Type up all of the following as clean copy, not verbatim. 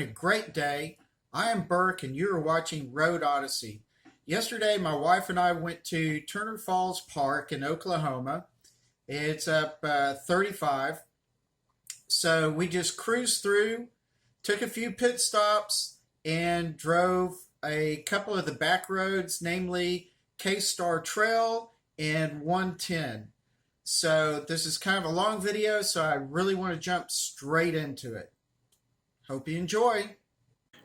having a great day. I am Burke, and you are watching Road Odyssey. Yesterday, my wife and I went to Turner Falls Park in Oklahoma. It's up 35. So we just cruised through, took a few pit stops, and drove a couple of the back roads, namely K-Star Trail and 110. So this is kind of a long video, so I really want to jump straight into it. Hope you enjoy.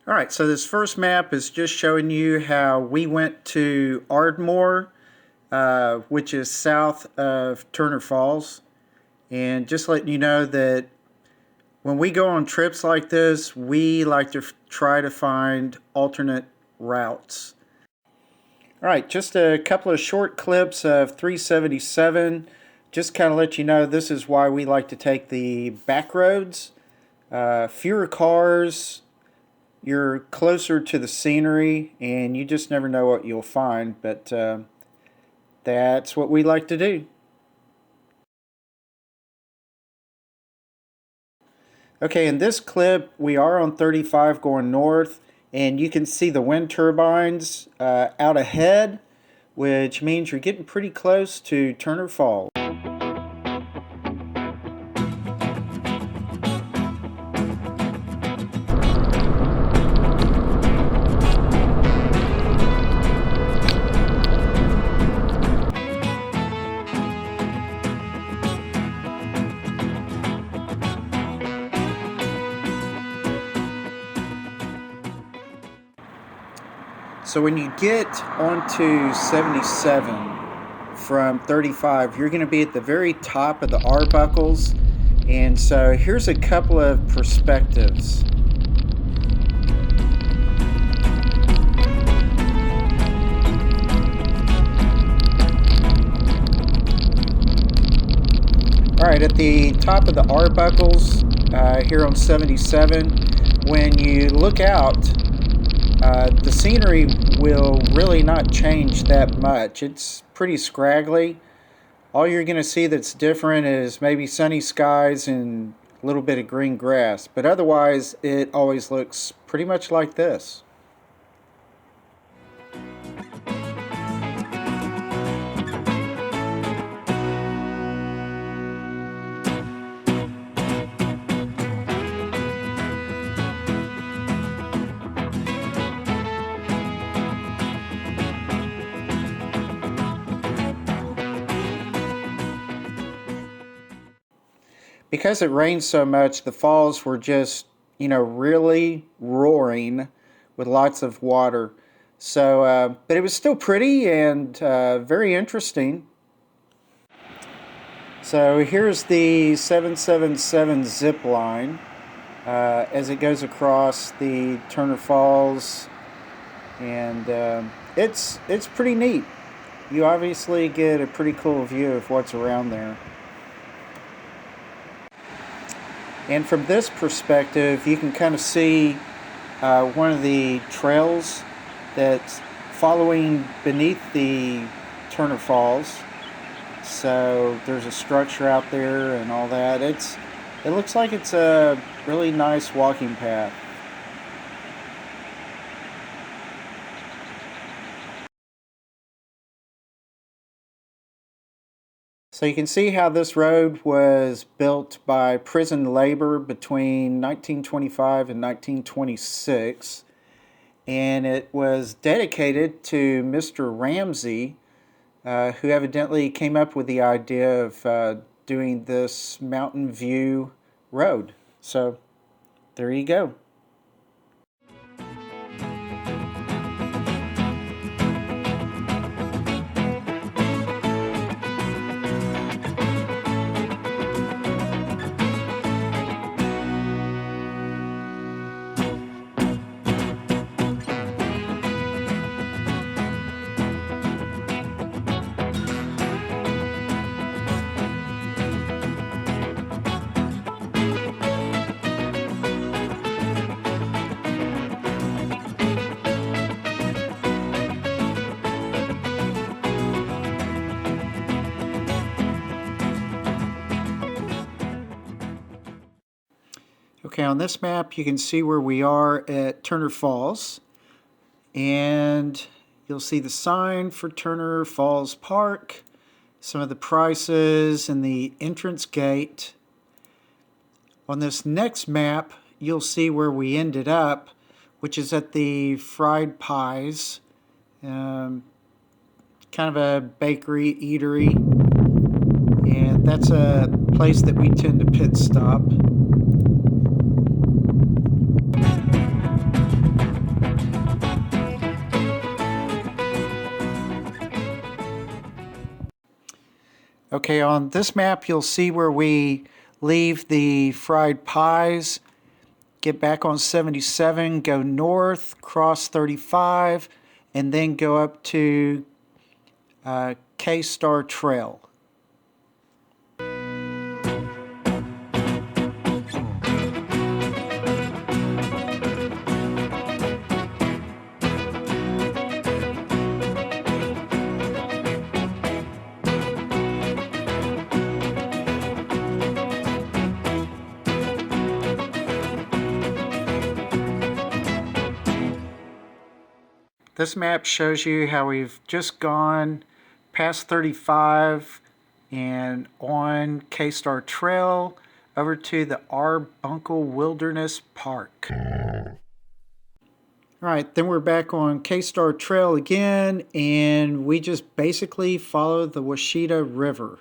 All right, so this first map is just showing you how we went to Ardmore, which is south of Turner Falls. And just letting you know that when we go on trips like this, we like to try to find alternate routes. All right, just a couple of short clips of 377. Just kind of let you know this is why we like to take the back roads. Fewer cars, you're closer to the scenery, and you just never know what you'll find, but that's what we like to do. Okay, in this clip, we are on 35 going north, and you can see the wind turbines out ahead, which means you're getting pretty close to Turner Falls. So when you get onto 77 from 35, you're going to be at the very top of the Arbuckles. And so here's a couple of perspectives. All right, at the top of the Arbuckles here on 77, when you look out, the scenery will really not change that much. It's pretty scraggly. All you're going to see that's different is maybe sunny skies and a little bit of green grass. But otherwise, it always looks pretty much like this. Because it rained so much, the falls were just, really roaring with lots of water. So, but it was still pretty and very interesting. So here's the 777 zip line as it goes across the Turner Falls, and it's pretty neat. You obviously get a pretty cool view of what's around there. And from this perspective, you can kind of see one of the trails that's following beneath the Turner Falls. So there's a structure out there and all that. It looks like it's a really nice walking path. So you can see how this road was built by prison labor between 1925 and 1926. And it was dedicated to Mr. Ramsey, who evidently came up with the idea of doing this Mountain View Road. So there you go. Okay, on this map you can see where we are at Turner Falls, and you'll see the sign for Turner Falls Park, some of the prices, and the entrance gate. On this next map you'll see where we ended up, which is at the Fried Pies, kind of a bakery, eatery, and that's a place that we tend to pit stop. Okay, on this map you'll see where we leave the Fried Pies, get back on 77, go north, cross 35, and then go up to K-Star Trail. This map shows you how we've just gone past 35 and on K-Star Trail over to the Arbuncle Wilderness Park. Alright, then we're back on K-Star Trail again, and we just basically follow the Washita River.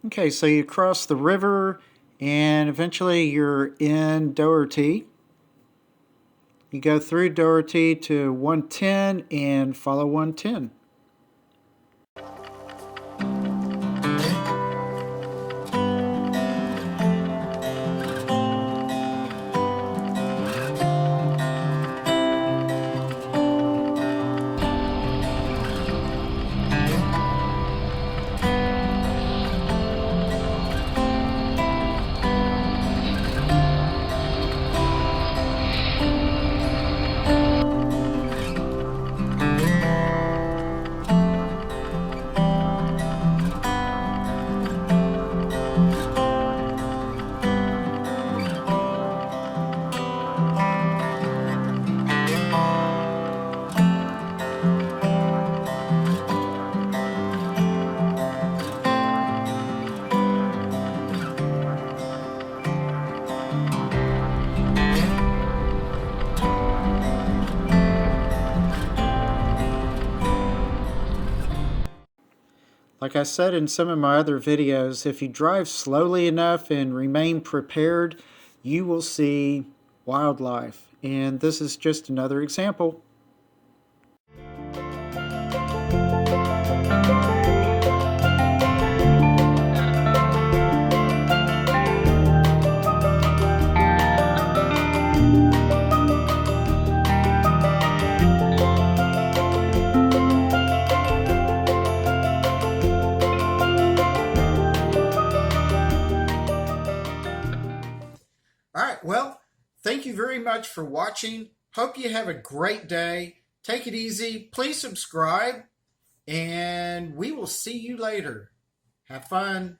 Okay, so you cross the river and eventually you're in Dougherty. You go through Dougherty to 110 and follow 110. Like I said in some of my other videos, if you drive slowly enough and remain prepared, you will see wildlife. And this is just another example. Thank you very much for watching. Hope you have a great day. Take it easy. Please subscribe, and we will see you later. Have fun.